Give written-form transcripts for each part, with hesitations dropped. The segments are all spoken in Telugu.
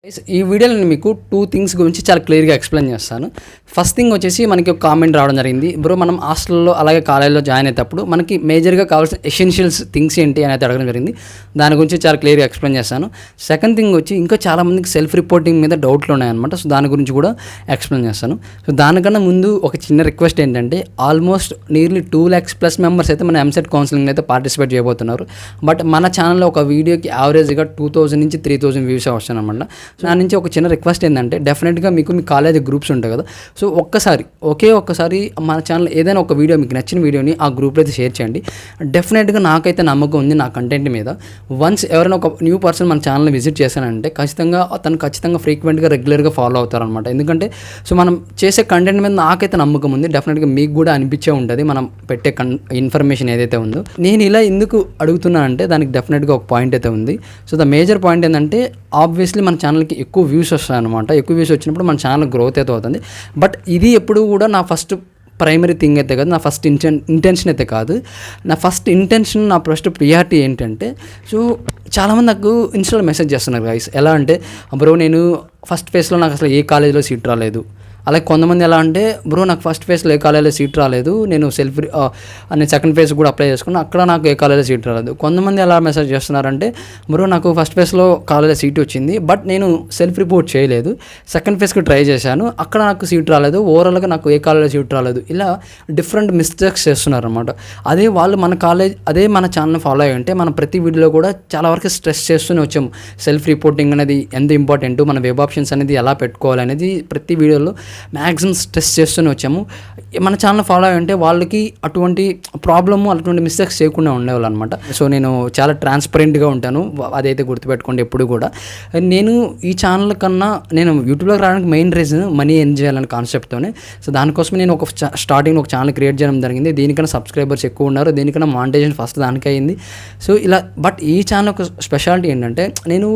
ఈ వీడియోలో నేను మీకు 2 థింగ్స్ గురించి చాలా క్లియర్గా ఎక్స్ప్లెయిన్ చేస్తాను. ఫస్ట్ థింగ్ వచ్చేసి మనకి ఒక కామెంట్ రావడం జరిగింది, బ్రో మనం హాస్టల్లో అలాగే కాలేజ్లో జాయిన్ అయ్యేటప్పుడు మనకి మేజర్గా కావాల్సిన ఎసెన్షియల్స్ థింగ్స్ ఏంటి అనేది అడగడం జరిగింది. దాని గురించి చాలా క్లియర్గా ఎక్స్ప్లెయిన్ చేస్తాను. సెకండ్ థింగ్ వచ్చి ఇంకా చాలామందికి సెల్ఫ్ రిపోర్టింగ్ మీద డౌట్లు ఉన్నాయన్నమాట. సో దాని గురించి కూడా ఎక్స్ప్లెయిన్ చేస్తాను. సో దానికన్నా ముందు ఒక చిన్న రిక్వెస్ట్ ఏంటంటే, almost nearly 2 lakhs plus members అయితే మన ఎంసెట్ కౌన్సిలింగ్ అయితే పార్టిసిపేట్ చేయబోతున్నారు. బట్ మన ఛానల్లో ఒక వీడియోకి యావరేజ్గా 2000 నుంచి 3000 వ్యూస్ వస్తాయి అనమాట. దాని నుంచి ఒక చిన్న రిక్వెస్ట్ ఏంటంటే, డెఫినెట్గా మీకు మీ కాలేజ్ గ్రూప్స్ ఉంటాయి కదా, సో ఒక్కసారి మన ఛానల్ ఏదైనా ఒక వీడియో మీకు నచ్చిన వీడియోని ఆ గ్రూప్లో అయితే షేర్ చేయండి. డెఫినెట్గా నాకైతే నమ్మకం ఉంది నా కంటెంట్ మీద. వన్స్ ఎవరైనా ఒక న్యూ పర్సన్ మన ఛానల్ని విజిట్ చేశానంటే ఖచ్చితంగా ఫ్రీక్వెంట్గా రెగ్యులర్గా ఫాలో అవుతారనమాట. ఎందుకంటే సో మనం చేసే కంటెంట్ మీద నాకైతే నమ్మకం ఉంది. డెఫినెట్గా మీకు కూడా అనిపించే ఉంటుంది మనం పెట్టే ఇన్ఫర్మేషన్ ఏదైతే ఉందో. నేను ఇలా ఎందుకు అడుగుతున్నా అంటే దానికి డెఫినెట్గా ఒక పాయింట్ అయితే ఉంది. సో ద మేజర్ పాయింట్ ఏంటంటే, ఆబ్వియస్లీ మన ఛానల్కి ఎక్కువ వ్యూస్ వస్తాయి అనమాట. ఎక్కువ వ్యూస్ వచ్చినప్పుడు మన ఛానల్ గ్రోత్ అయితే అవుతుంది. బట్ ఇది ఎప్పుడు కూడా నా ఫస్ట్ ప్రైమరీ థింగ్ అయితే కాదు, నా ఫస్ట్ ఇంటెన్షన్ అయితే కాదు. నా ఫస్ట్ ప్రియారిటీ ఏంటంటే, సో చాలామంది నాకు ఇన్స్టాలో మెసేజ్ చేస్తున్నారు గైస్. ఎలా అంటే, బ్రో నేను ఫస్ట్ ఫేజ్లో నాకు అసలు ఏ కాలేజీలో సీట్ రాలేదు. అలాగే కొంతమంది ఎలా అంటే, బ్రో నాకు ఫస్ట్ ఫేజ్లో ఏ కాలేజీలో సీట్ రాలేదు, నేను నేను సెకండ్ ఫేజ్ కూడా అప్లై చేసుకున్నాను, అక్కడ నాకు ఏ కాలేజీలో సీట్ రాలేదు. కొంతమంది ఎలా మెసేజ్ చేస్తున్నారంటే, బ్రో నాకు ఫస్ట్ ఫేజ్లో కాలేజీలో సీట్ వచ్చింది, బట్ నేను సెల్ఫ్ రిపోర్ట్ చేయలేదు, సెకండ్ ఫేజ్కి ట్రై చేశాను, అక్కడ నాకు సీట్ రాలేదు, ఓవరాల్గా నాకు ఏ కాలేజీలో సీట్ రాలేదు. ఇలా డిఫరెంట్ మిస్టేక్స్ చేస్తున్నారు అనమాట. అదే వాళ్ళు మన ఛానల్ని ఫాలో అయ్యి ఉంటే మనం ప్రతి వీడియోలో కూడా చాలా వరకు స్ట్రెస్ చేస్తూనే వచ్చాము. సెల్ఫ్ రిపోర్టింగ్ అనేది ఎంత ఇంపార్టెంట్, మన వెబ్ ఆప్షన్స్ అనేది ఎలా పెట్టుకోవాలి అనేది ప్రతి వీడియోలో మ్యాక్సిమం స్ట్రెస్ చేస్తూనే వచ్చాము. మన ఛానల్ ఫాలో అయ్యి ఉంటే వాళ్ళకి అటువంటి ప్రాబ్లము అటువంటి మిస్టేక్స్ చేయకుండా ఉండేవాళ్ళు అనమాట. సో నేను చాలా ట్రాన్స్పరెంట్గా ఉంటాను, అదైతే గుర్తుపెట్టుకోండి ఎప్పుడు కూడా. నేను ఈ ఛానల్ కన్నా నేను యూట్యూబ్లోకి రావడానికి మెయిన్ రీజన్ మనీ ఎర్న్ చేయాలనే కాన్సెప్ట్తోనే. సో దానికోసం నేను స్టార్టింగ్ ఒక ఛానల్ క్రియేట్ చేయడం జరిగింది. దీనికన్నా సబ్స్క్రైబర్స్ ఎక్కువ ఉన్నారు, దీనికన్నా మానిటైజేషన్ ఫస్ట్ దానికి అయింది. సో ఇలా బట్ ఈ ఛానల్ ఒక స్పెషాలిటీ ఏంటంటే, నేను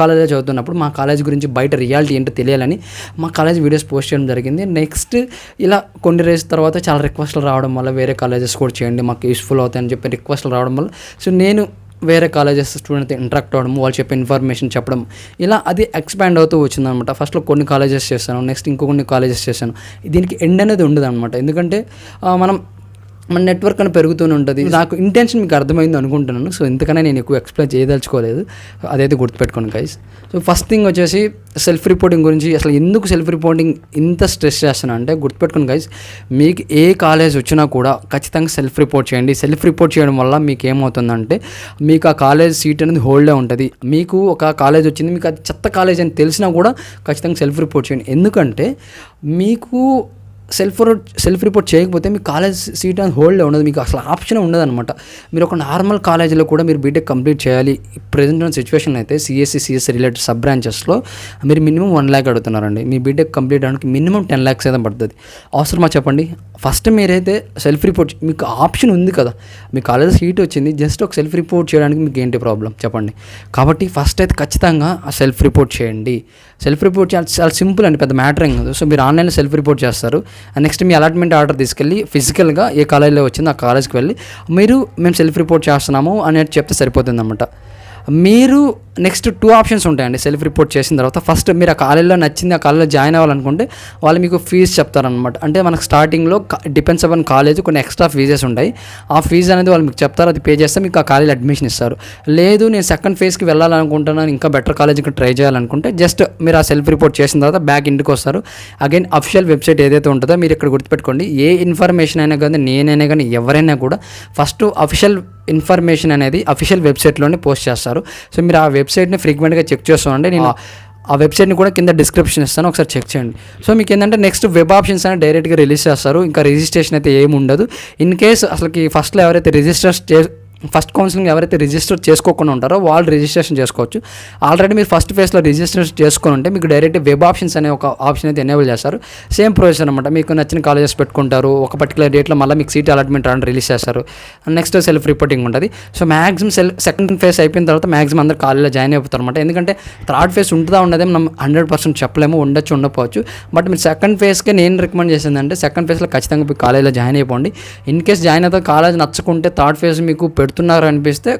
కాలేజ్లో చదువుతున్నప్పుడు మా కాలేజ్ గురించి బయట రియాలిటీ ఏంటో తెలియాలని మా కాలేజ్ వీడియోస్ పోస్ట్ చేయడం జరిగింది. నెక్స్ట్ ఇలా కొన్ని రోజుల తర్వాత చాలా రిక్వెస్ట్లు రావడం వల్ల, వేరే కాలేజెస్ కూడా చేయండి మాకు యూస్ఫుల్ అవుతాయని చెప్పి రిక్వెస్ట్లు రావడం వల్ల, సో నేను వేరే కాలేజెస్ స్టూడెంట్తో ఇంటరాక్ట్ అవ్వడం, వాళ్ళు చెప్పే ఇన్ఫర్మేషన్ చెప్పడం, ఇలా అది ఎక్స్పాండ్ అవుతూ వచ్చిందనమాట. ఫస్ట్లో కొన్ని కాలేజెస్ చేశాను, నెక్స్ట్ ఇంకొన్ని కాలేజెస్ చేశాను. దీనికి ఎండ్ అనేది ఉండదు అనమాట. ఎందుకంటే మన నెట్వర్క్ అని పెరుగుతూనే ఉంటుంది. నాకు ఇంటెన్షన్ మీకు అర్థమైంది అనుకుంటున్నాను. సో ఇంతకనే నేను ఎక్కువ ఎక్స్ప్లెయిన్ చేయదలుచుకోలేదు, అదైతే గుర్తుపెట్టుకోండి గైస్. సో ఫస్ట్ థింగ్ వచ్చేసి సెల్ఫ్ రిపోర్టింగ్ గురించి. అసలు ఎందుకు సెల్ఫ్ రిపోర్టింగ్ ఇంత స్ట్రెస్ చేస్తున్నా అంటే, గుర్తుపెట్టుకోండి గైస్, మీకు ఏ కాలేజ్ వచ్చినా కూడా ఖచ్చితంగా సెల్ఫ్ రిపోర్ట్ చేయండి. సెల్ఫ్ రిపోర్ట్ చేయడం వల్ల మీకు ఏమవుతుందంటే, మీకు ఆ కాలేజ్ సీట్ అనేది హోల్డే ఉంటుంది. మీకు ఒక కాలేజ్ వచ్చింది, మీకు అది చెత్త కాలేజ్ అని తెలిసినా కూడా ఖచ్చితంగా సెల్ఫ్ రిపోర్ట్ చేయండి. ఎందుకంటే మీకు సెల్ఫ్ రిపోర్ట్ చేయకపోతే మీ కాలేజ్ సీట్ అని హోల్డ్లో ఉండదు, మీకు అసలు ఆప్షన్ ఉండదు అనమాట. మీరు ఒక నార్మల్ కాలేజీలో కూడా మీరు బీటెక్ కంప్లీట్ చేయాలి. ప్రజెంట్ ఉన్న సిచ్యువేషన్ అయితే సిఎస్ రిలేటెడ్ సబ్ బ్రాంచెస్లో మీరు మినిమం 1 lakh అడుగుతున్నారండి. మీ బీటెక్ కంప్లీట్ అవడానికి మినిమం 10 lakhs అయితే పడుతుంది. అవసరమా చెప్పండి? ఫస్ట్ మీరైతే సెల్ఫ్ రిపోర్ట్, మీకు ఆప్షన్ ఉంది కదా, మీ కాలేజ్ సీట్ వచ్చింది, జస్ట్ ఒక సెల్ఫ్ రిపోర్ట్ చేయడానికి మీకు ఏంటి ప్రాబ్లం చెప్పండి? కాబట్టి ఫస్ట్ అయితే ఖచ్చితంగా ఆ సెల్ఫ్ రిపోర్ట్ చేయండి. సెల్ఫ్ రిపోర్ట్ చాలా సింపుల్ అండి, పెద్ద మ్యాటర్ ఏం కాదు. సో మీరు ఆన్లైన్లో సెల్ఫ్ రిపోర్ట్ చేస్తారు, నెక్స్ట్ మీ అలాట్మెంట్ ఆర్డర్ తీసుకెళ్ళి ఫిజికల్గా ఏ కాలేజ్లో వచ్చిందో ఆ కాలేజ్కి వెళ్ళి మేము సెల్ఫ్ రిపోర్ట్ చేస్తున్నాము అనేది చెప్తే సరిపోతుంది అన్నమాట. మీరు నెక్స్ట్ 2 ఆప్షన్స్ ఉంటాయండి సెల్ఫ్ రిపోర్ట్ చేసిన తర్వాత. ఫస్ట్ మీరు ఆ కాలేజ్లో నచ్చింది, ఆ కాలేజ్లో జాయిన్ అవ్వాలనుకుంటే వాళ్ళు మీకు ఫీజు చెప్తారనమాట. అంటే మనకు స్టార్టింగ్లో డిపెండ్స్ అపాన్ కాలేజ్ కొన్ని ఎక్స్ట్రా ఫీజెస్ ఉంటాయి. ఆ ఫీజు అనేది వాళ్ళు మీకు చెప్తారు, అది పే చేస్తే మీకు ఆ కాలేజ్ అడ్మిషన్ ఇస్తారు. లేదు నేను సెకండ్ ఫేజ్కి వెళ్ళాలనుకుంటున్నాను, ఇంకా బెటర్ కాలేజ్కి ట్రై చేయాలనుకుంటే జస్ట్ మీరు ఆ సెల్ఫ్ రిపోర్ట్ చేసిన తర్వాత బ్యాక్ ఇంటికి వస్తారు. అగైన్ అఫిషియల్ వెబ్సైట్ ఏదైతే ఉంటుందో మీరు ఇక్కడ గుర్తుపెట్టుకోండి, ఏ ఇన్ఫర్మేషన్ అయినా కానీ నేనైనా కానీ ఎవరైనా కూడా ఫస్ట్ అఫిషియల్ ఇన్ఫర్మేషన్ అనేది అఫిషియల్ వెబ్సైట్లోనే పోస్ట్ చేస్తారు. సో మీరు ఆ వెబ్సైట్ని ఫ్రీక్వెంట్గా చెక్ చేస్తామండి. నేను ఆ వెబ్సైట్ని కూడా కింద డిస్క్రిప్షన్ ఇస్తాను, ఒకసారి చెక్ చేయండి. సో మీకు ఏంటంటే నెక్స్ట్ వెబ్ ఆప్షన్స్ అనేది డైరెక్ట్గా రిలీజ్ చేస్తారు, ఇంకా రిజిస్ట్రేషన్ అయితే ఏమి ఉండదు. ఇన్ కేస్ అసలుకి ఫస్ట్లో ఎవరైతే ఫస్ట్ కౌన్సిలింగ్ ఎవరైతే రిజిస్టర్ చేసుకోకుండా ఉంటారో వాళ్ళు రిజిస్ట్రేషన్ చేసుకోవచ్చు. ఆల్రెడీ మీరు ఫస్ట్ ఫేజ్లో రిజిస్ట్రేషన్ చేసుకొని ఉంటే మీకు డైరెక్ట్ వెబ్ ఆప్షన్స్ అనే ఒక ఆప్షన్ అయితే ఎనేబుల్ చేస్తారు. సేమ్ ప్రొసెస్ అనమాట, మీకు నచ్చిన కాలేజెస్ పెట్టుకుంటారు, ఒక పర్టికులర్ డేట్లో మళ్ళీ మీకు సీట్ అలాట్మెంట్ అని రిలీజ్ చేస్తారు. నెక్స్ట్ సెల్ఫ్ రిపోర్టింగ్ ఉంటుంది. సో మ్యాక్సిమం సెకండ్ ఫేజ్ అయిపోయిన తర్వాత మ్యాక్సిమం అందరు కాలేజ్లో జాయిన్ అయిపోతారు అనమాట. ఎందుకంటే థర్డ్ ఫేజ్ ఉంటుందా ఉండదే మనం 100% చెప్పలేము, ఉండకపోవచ్చు. బట్ మీరు సెకండ్ ఫేజ్కే నేను రికమెండ్ చేసిందంటే, సెకండ్ ఫేజ్లో ఖచ్చితంగా మీరు కాలేజ్లో జాయిన్ అయిపోండి. ఇన్ కేస్ జాయిన్ అయితే కాలేజ్ నచ్చకుంటే థర్డ్ ఫేజ్ మీకు పెడుతున్నారు అనిపిస్తే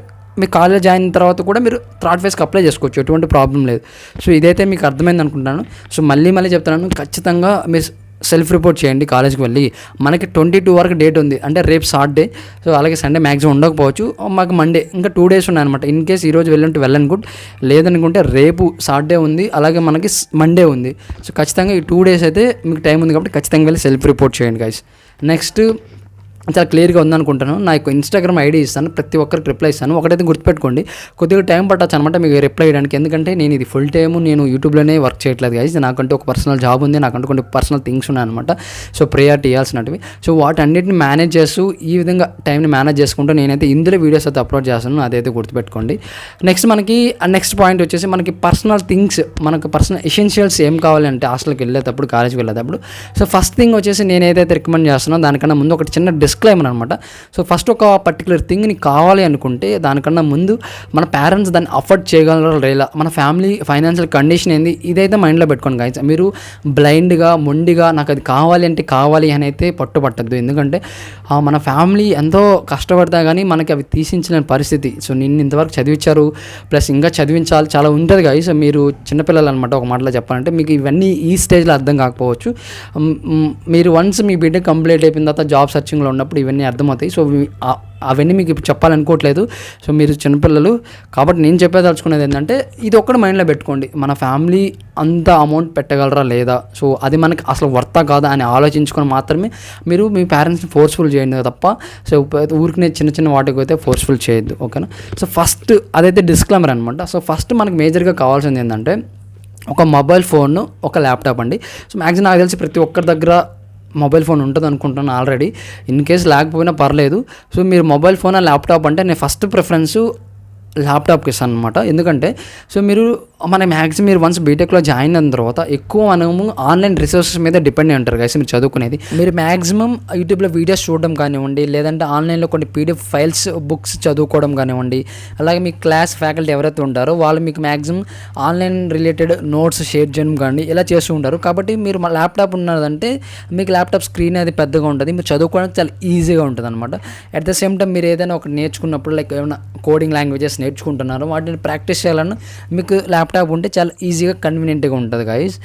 మీ కాలేజ్ జాయిన్ అయిన తర్వాత కూడా మీరు థర్డ్ ఫేజ్కి అప్లై చేసుకోవచ్చు, ఎటువంటి ప్రాబ్లం లేదు. సో ఇదైతే మీకు అర్థమైంది అనుకుంటాను. సో మళ్ళీ చెప్తున్నాను, ఖచ్చితంగా మీరు సెల్ఫ్ రిపోర్ట్ చేయండి కాలేజ్కి వెళ్ళి. మనకి 22 వరకు డేట్ ఉంది, అంటే రేపు సాటర్డే, సో అలాగే సండే మ్యాక్సిమం ఉండకపోవచ్చు, మాకు మండే ఇంకా 2 days ఉన్నాయన్నమాట. ఇన్ కేస్ ఈరోజు వెళ్ళంటే వెళ్ళను గుడ్, లేదనుకుంటే రేపు సాటర్డే ఉంది, అలాగే మనకి మండే ఉంది. సో ఖచ్చితంగా ఈ 2 days అయితే మీకు టైం ఉంది కాబట్టి ఖచ్చితంగా వెళ్ళి సెల్ఫ్ రిపోర్ట్ చేయండి గైస్. నెక్స్ట్ చాలా క్లియర్గా ఉందనుకుంటాను. నాకు ఇన్స్టాగ్రామ్ ఐడి ఇస్తాను, ప్రతి ఒక్కరికి రిప్లై ఇస్తాను. ఒకటైతే గుర్తుపెట్టుకోండి, కొద్దిగా టైం పట్టచ్చు అనమాట మీకు రిప్లై చేయడానికి, ఎందుకంటే నేను ఇది ఫుల్ టైము నేను యూట్యూబ్లోనే వర్క్ చేయట్లేదు గైస్. నాకంటే ఒక పర్సనల్ జాబ్ ఉంది, నాకంటూ కొన్ని పర్సనల్ థింగ్స్ ఉన్నాయన్నమాట. సో ప్రియారిటీ ఇవ్వాల్సినవి. సో వాటన్నిటిని మేనేజ్ చేస్తూ ఈ విధంగా టైంని మేనేజ్ చేసుకుంటూ నేనైతే ఇందులో వీడియోస్ అయితే అప్లోడ్ చేస్తాను, అదైతే గుర్తుపెట్టుకోండి. నెక్స్ట్ పాయింట్ వచ్చేసి మనకి పర్సనల్ థింగ్స్, మనకు పర్సనల్ ఎసెన్షియల్స్ ఏం కావాలంటే హాస్టల్కి వెళ్ళేటప్పుడు, కాలేజ్కి వెళ్ళేటప్పుడు. సో ఫస్ట్ థింగ్ వచ్చేసి నేనైతే రికమెండ్ చేస్తున్నాను, దానికన్నా ముందు ఒకటి చిన్న డిస్క్లైమర్ అనమాట. సో ఫస్ట్ ఒక పర్టికులర్ థింగ్ని కావాలి అనుకుంటే దానికన్నా ముందు మన పేరెంట్స్ దాన్ని అఫోర్డ్ చేయగలరా లేదా, మన ఫ్యామిలీ ఫైనాన్షియల్ కండిషన్ ఏంది, ఇదైతే మైండ్లో పెట్టుకోండి గైస్. మీరు బ్లైండ్గా మొండిగా నాకు అది కావాలి అంటే కావాలి అని అయితే పట్టుబట్టద్దు, ఎందుకంటే మన ఫ్యామిలీ ఎంతో కష్టపడతా కానీ మనకి అవి తీసించలేని పరిస్థితి. సో నిన్ను ఇంతవరకు చదివించారు, ప్లస్ ఇంకా చదివించాలి, చాలా ఉంటుంది గైస్. మీరు చిన్నపిల్లలు అనమాట, ఒక మాటలో చెప్పాలంటే. మీకు ఇవన్నీ ఈ స్టేజ్లో అర్థం కాకపోవచ్చు. మీరు వన్స్ మీ బిడ్డ కంప్లీట్ అయిపోయిన తర్వాత జాబ్ సర్చింగ్లో ఉన్నప్పుడు ఇవన్నీ అర్థమవుతాయి. సో అవన్నీ మీకు ఇప్పుడు చెప్పాలనుకోవట్లేదు. సో మీరు చిన్నపిల్లలు కాబట్టి నేను చెప్పేదలుచుకునేది ఏంటంటే ఇది ఒక్కటి మైండ్లో పెట్టుకోండి, మన ఫ్యామిలీ అంత అమౌంట్ పెట్టగలరా లేదా, సో అది మనకి అసలు వర్తా కాదా అని ఆలోచించుకొని మాత్రమే మీరు మీ పేరెంట్స్ని ఫోర్స్ఫుల్ చేయండి తప్ప సో ఊరికి చిన్న వాటికి అయితే ఫోర్స్ఫుల్ చేయొద్దు, ఓకేనా. సో ఫస్ట్ అదైతే డిస్క్లైమర్ అనమాట. సో ఫస్ట్ మనకి మేజర్గా కావాల్సింది ఏంటంటే ఒక మొబైల్ ఫోన్, ఒక ల్యాప్టాప్ అండి. సో మ్యాక్సిమం నాకు తెలిసి ప్రతి ఒక్కరి దగ్గర మొబైల్ ఫోన్ ఉంటుంది అనుకుంటున్నాను ఆల్రెడీ. ఇన్ కేస్ లేకపోయినా పర్లేదు. సో మీరు మొబైల్ ఫోన్ ల్యాప్టాప్ అంటే నేను ఫస్ట్ ప్రిఫరెన్స్ ల్యాప్టాప్కి ఇస్తాను అనమాట. ఎందుకంటే సో మన మ్యాక్సిమం మీరు వన్స్ బీటెక్లో జాయిన్ అయిన తర్వాత ఎక్కువ మనము ఆన్లైన్ రిసోర్సెస్ మీద డిపెండ్ అయి ఉంటారు కదా మీరు చదువుకునేది. మీరు మ్యాక్సిమం యూట్యూబ్లో వీడియోస్ చూడడం కానివ్వండి, లేదంటే ఆన్లైన్లో కొన్ని పీడిఎఫ్ ఫైల్స్ బుక్స్ చదువుకోవడం కానివ్వండి, అలాగే మీ క్లాస్ ఫ్యాకల్టీ ఎవరైతే ఉంటారో వాళ్ళు మీకు maximum online related notes share చేయడం కానీ ఇలా చేస్తూ ఉంటారు. కాబట్టి మీరు ల్యాప్టాప్ ఉన్నదంటే మీకు ల్యాప్టాప్ స్క్రీన్ అది పెద్దగా ఉంటుంది, మీరు చదువుకోవడానికి చాలా ఈజీగా ఉంటుంది అనమాట. అట్ ద సేమ్ టైం మీరు ఏదైనా ఒకటి నేర్చుకున్నప్పుడు లైక్ ఏమైనా కోడింగ్ లాంగ్వేజెస్ నేర్చుకుంటున్నారో వాటిని ప్రాక్టీస్ చేయాలన్నా మీకు ల్యాప్టాప్ ఉంటే చాలా ఈజీగా కన్వీనియంట్గా ఉంటుంది గైస్.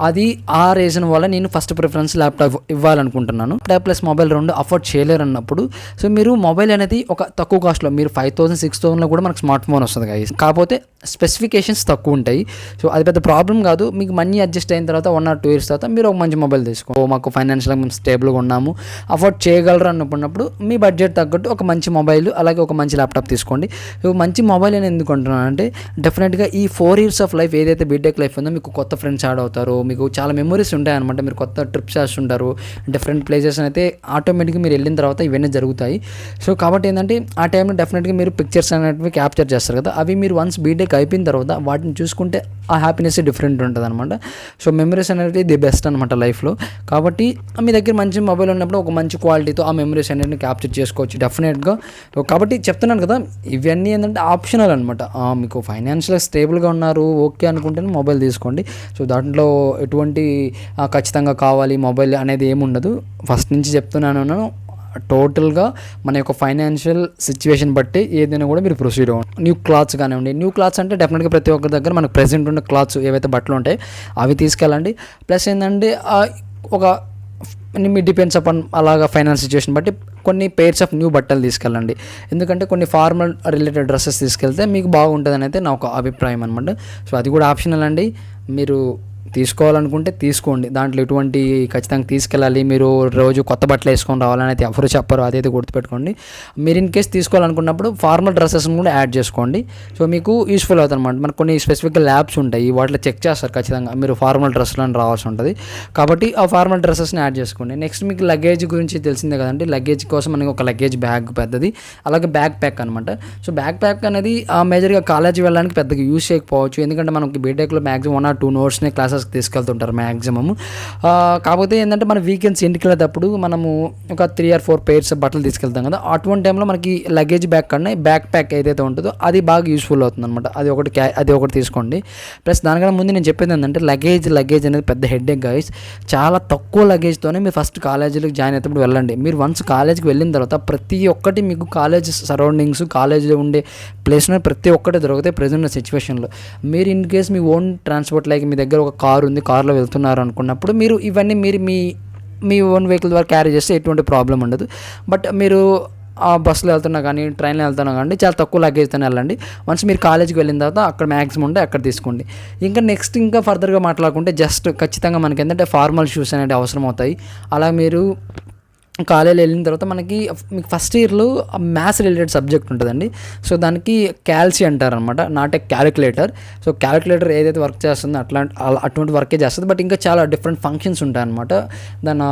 అది ఆ రీజన్ వల్ల నేను ఫస్ట్ ప్రిఫరెన్స్ ల్యాప్టాప్ ఇవ్వాలనుకుంటున్నాను. ల్యాప్టాప్ ప్లస్ మొబైల్ రెండు అఫోర్డ్ చేయలేరు అన్నప్పుడు సో మీరు మొబైల్ అనేది ఒక తక్కువ కాస్ట్లో మీరు 5,000 6,000లో కూడా మనకు స్మార్ట్ ఫోన్ వస్తుంది గైస్. కాకపోతే స్పెసిఫికేషన్స్ తక్కువ ఉంటాయి. సో అది పెద్ద ప్రాబ్లం కాదు. మీకు మనీ అడ్జస్ట్ అయిన తర్వాత 1 or 2 years తర్వాత మీరు ఒక మంచి మొబైల్ తీసుకో, మాకు ఫైనాన్షియల్గా మేము స్టేబుల్గా ఉన్నాము, అఫోర్డ్ చేయగలరు అనుకున్నప్పుడు మీ బడ్జెట్ తగ్గట్టు ఒక మంచి మొబైల్ అలాగే ఒక మంచి ల్యాప్టాప్ తీసుకోండి. సో మంచి మొబైల్ అని ఎందుకు అంటున్నాను అంటే డెఫినెట్గా ఈ 4 years ఆఫ్ లైఫ్ ఏదైతే బీటెక్ లైఫ్ ఉందో మీకు కొత్త ఫ్రెండ్స్ యాడ్ అవుతారు, మీకు చాలా మెమరీస్ ఉంటాయన్నమాట. మీరు కొత్త ట్రిప్స్ చేస్తుంటారు, డిఫరెంట్ ప్లేసెస్ అయితే ఆటోమేటిక్గా మీరు వెళ్ళిన తర్వాత ఇవన్నీ జరుగుతాయి. సో కాబట్టి ఏంటంటే ఆ టైంలో డెఫినెట్గా మీరు పిక్చర్స్ అనేవి క్యాప్చర్ చేస్తారు కదా, అవి మీరు వన్స్ బీటెక్ అయిపోయిన తర్వాత వాటిని చూసుకుంటే ఆ హ్యాపీనెస్ డిఫరెంట్ ఉంటుంది అనమాట. సో మెమరీస్ అనేది ది బెస్ట్ అనమాట లైఫ్లో. కాబట్టి మీ దగ్గర మంచి మొబైల్ ఉన్నప్పుడు ఒక మంచి క్వాలిటీతో ఆ మెమరీస్ అనేటిని క్యాప్చర్ చేసుకోవచ్చు డెఫినెట్గా. కాబట్టి చెప్తున్నాను కదా ఇవన్నీ ఏంటంటే ఆప్షనల్ అనమాట. మీకు ఫైనాన్షియల్గా స్టేబుల్గా ఉన్నారు ఓకే అనుకుంటేనే మొబైల్ తీసుకోండి. సో దాంట్లో ఎటువంటి ఖచ్చితంగా కావాలి మొబైల్ అనేది ఏముండదు. ఫస్ట్ నుంచి చెప్తున్నాను, టోటల్గా మన యొక్క ఫైనాన్షియల్ సిచ్యువేషన్ బట్టి ఏదైనా కూడా మీరు ప్రొసీడ్ అవ్వండి. న్యూ క్లాత్స్ కానివ్వండి, న్యూ క్లాత్స్ అంటే డెఫినెట్గా ప్రతి ఒక్కరి దగ్గర మనకు ప్రెజెంట్ ఉన్న క్లాత్స్ ఏవైతే బట్టలు ఉంటాయో అవి తీసుకెళ్ళండి. ప్లస్ ఏంటంటే ఒక మీ డిపెండ్స్ అపాన్ అలాగా ఫైనాన్స్ సిచ్యువేషన్ బట్టి కొన్ని పేర్స్ ఆఫ్ న్యూ బట్టలు తీసుకెళ్ళండి. ఎందుకంటే కొన్ని ఫార్మల్ రిలేటెడ్ డ్రెస్సెస్ తీసుకెళ్తే మీకు బాగుంటుందని అయితే నా ఒక అభిప్రాయం అనమాట. సో అది కూడా ఆప్షనల్ అండి, మీరు తీసుకోవాలనుకుంటే తీసుకోండి, దాంట్లో ఎటువంటి ఖచ్చితంగా తీసుకెళ్ళాలి మీరు రోజు కొత్త బట్టలు వేసుకొని రావాలని అయితే ఎవరు చెప్పరు, అదైతే గుర్తుపెట్టుకోండి. మీరు ఇన్ కేస్ తీసుకోవాలనుకున్నప్పుడు ఫార్మల్ డ్రెస్సెస్ని కూడా యాడ్ చేసుకోండి. సో మీకు యూస్ఫుల్ అవుతుంది అనమాట. మనకు కొన్ని స్పెసిఫిక్గా ల్యాబ్స్ ఉంటాయి, వాటిలో చెక్ చేస్తారు ఖచ్చితంగా మీరు ఫార్మల్ డ్రెస్సులను రావాల్సి ఉంటుంది. కాబట్టి ఆ ఫార్మల్ డ్రెస్సెస్ని యాడ్ చేసుకోండి. నెక్స్ట్ మీకు లగేజ్ గురించి తెలిసిందే కదండి, లగేజ్ కోసం మనకి ఒక లగేజ్ బ్యాగ్ పెద్దది, అలాగే బ్యాక్ ప్యాక్ అనమాట. సో బ్యాక్ ప్యాక్ అనేది మేజర్గా కాలేజీ వెళ్ళడానికి పెద్దగా యూస్ చేయకపోవచ్చు, ఎందుకంటే మనకి బీటెక్లో మ్యాక్సిమం 1 or 2 నోట్స్ని క్లాసెస్ హాస్టల్స్కి తీసుకెళ్తుంటారు మ్యాక్సిమమ్. కాకపోతే ఏంటంటే మన వీకెండ్స్ ఇంటికి వెళ్ళేటప్పుడు మనము ఒక 3 or 4 pairs బట్టలు తీసుకెళ్తాం కదా, అటువంటి టైంలో మనకి లగేజ్ బ్యాగ్ కన్నా బ్యాక్ ప్యాక్ ఏదైతే ఉంటుందో అది బాగా యూస్ఫుల్ అవుతుంది అనమాట. అది ఒకటి తీసుకోండి. ప్లస్ దానికన్నా ముందు నేను చెప్పేది ఏంటంటే లగేజ్ అనేది పెద్ద హెడ్ఏక్ గైస్. చాలా తక్కువ లగేజ్తోనే మీరు ఫస్ట్ కాలేజీలకు జాయిన్ అయినప్పుడు వెళ్ళండి. మీరు వన్స్ కాలేజ్కి వెళ్ళిన తర్వాత ప్రతి ఒక్కటి మీకు కాలేజ్ సరౌండింగ్స్, కాలేజీలో ఉండే ప్లేస్లో ప్రతి ఒక్కటి దొరుకుతాయి ప్రజెంట్ సిచ్యువేషన్లో. మీరు ఇన్ కేస్ మీ ఓన్ ట్రాన్స్పోర్ట్, లైక్ మీ దగ్గర ఒక కారు ఉంది, కార్లో వెళ్తున్నారు అనుకున్నప్పుడు మీరు ఇవన్నీ మీ ఓన్ వెహికల్ ద్వారా క్యారీ చేస్తే ఎటువంటి ప్రాబ్లం ఉండదు. బట్ మీరు బస్సులో వెళ్తున్నా కానీ ట్రైన్లో వెళ్తున్నా కానీ చాలా తక్కువ లగేజ్తోనే వెళ్ళండి. వన్స్ మీరు కాలేజ్కి వెళ్ళిన తర్వాత అక్కడ మ్యాక్సిమం ఉంటే అక్కడ తీసుకోండి. ఇంకా ఫర్దర్గా మాట్లాడుకుంటే జస్ట్ ఖచ్చితంగా మనకి ఏంటంటే ఫార్మల్ షూస్ అనేవి అవసరం అవుతాయి. అలా మీరు కాలేజీలో వెళ్ళిన తర్వాత మీకు ఫస్ట్ ఇయర్లో మ్యాథ్స్ రిలేటెడ్ సబ్జెక్ట్ ఉంటుందండి. సో దానికి క్యాల్సి అంటారనమాట, not a calculator. So calculator ఏదైతే వర్క్ చేస్తుందో అటువంటి వర్కే చేస్తుంది. బట్ ఇంకా చాలా డిఫరెంట్ ఫంక్షన్స్ ఉంటాయి అనమాట. దాని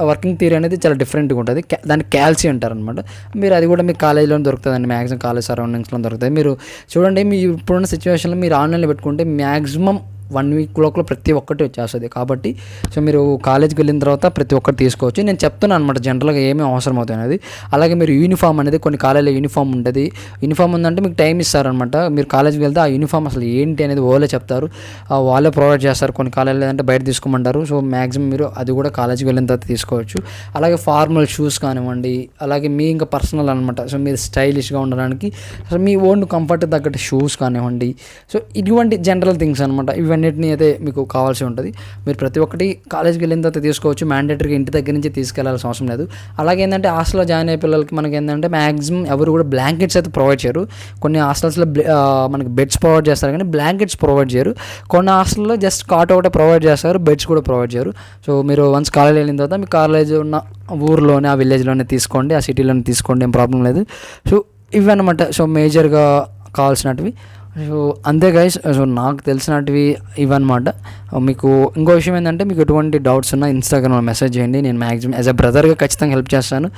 వర్కింగ్ థియరీ అనేది చాలా డిఫరెంట్గా ఉంటుంది. దాన్ని క్యాల్సి అంటారనమాట. మీరు అది కూడా మీ కాలేజీలో దొరుకుతుందండి, మ్యాక్సిమం కాలేజ్ సరౌండింగ్స్లో దొరుకుతుంది. మీరు చూడండి, మీ ఇప్పుడున్న సిచ్యువేషన్లో మీరు ఆన్లైన్లో పెట్టుకుంటే మ్యాక్సిమం 1 week లోపల ప్రతి ఒక్కటి వచ్చేస్తుంది. కాబట్టి సో మీరు కాలేజ్కి వెళ్ళిన తర్వాత ప్రతి ఒక్కటి తీసుకోవచ్చు. నేను చెప్తున్నాను అనమాట జనరల్గా ఏమేమి అవసరం అవుతుంది అనేది. అలాగే మీరు యూనిఫామ్ అనేది, కొన్ని కాలేజీలో యూనిఫామ్ ఉంటుంది. యూనిఫామ్ ఉందంటే మీకు టైం ఇస్తారనమాట. మీరు కాలేజ్కి వెళ్తే ఆ యూనిఫామ్ అసలు ఏంటి అనేది వాళ్ళే చెప్తారు, వాళ్ళే ప్రొవైడ్ చేస్తారు. కొన్ని కాలేజీలో లేదంటే బయట తీసుకోమంటారు. సో మ్యాక్సిమం మీరు అది కూడా కాలేజ్కి వెళ్ళిన తర్వాత తీసుకోవచ్చు. అలాగే ఫార్మల్ షూస్ కానివ్వండి, అలాగే మీ ఇంకా పర్సనల్ అనమాట. సో మీరు స్టైలిష్గా ఉండడానికి అసలు మీ ఓన్ కంఫర్ట్ తగ్గట్టు షూస్ కానివ్వండి. సో ఇటువంటి జనరల్ థింగ్స్ అనమాట. ఇవన్నిటిని అయితే మీకు కావాల్సి ఉంటుంది. మీరు ప్రతి ఒక్కటి కాలేజ్కి వెళ్ళిన తర్వాత తీసుకోవచ్చు. మ్యాండేటరీగా ఇంటి దగ్గర నుంచి తీసుకెళ్లాల్సిన అవసరం లేదు. అలాగే ఏంటంటే హాస్టల్లో జాయిన్ అయ్యే పిల్లలకి మనకి ఏంటంటే మ్యాక్సిమం ఎవరు కూడా బ్లాంకెట్స్ అయితే ప్రొవైడ్ చేయరు. కొన్ని హాస్టల్స్లో మనకి బెడ్స్ ప్రొవైడ్ చేస్తారు కానీ బ్లాంకెట్స్ ప్రొవైడ్ చేయరు. కొన్ని హాస్టల్లో జస్ట్ కాట్ ఒకటే ప్రొవైడ్ చేస్తారు, బెడ్స్ కూడా ప్రొవైడ్ చేయరు. సో మీరు వన్స్ కాలేజ్ వెళ్ళిన తర్వాత మీ కాలేజ్ ఉన్న ఊర్లోనే, ఆ విలేజ్లోనే తీసుకోండి, ఆ సిటీలోనే తీసుకోండి, ఏం ప్రాబ్లం లేదు. సో ఇవన్నమాట సో మేజర్గా కావాల్సినటివి. సో అంతే గైస్. సో నాకు తెలిసినటివి ఇవన్నమాట. మీకు ఇంకో విషయం ఏంటంటే, మీకు ఎటువంటి డౌట్స్ ఉన్నా ఇన్స్టాగ్రామ్లో మెసేజ్ చేయండి. నేను మ్యాక్సిమం యాజ్ ఎ బ్రదర్గా ఖచ్చితంగా హెల్ప్ చేస్తాను.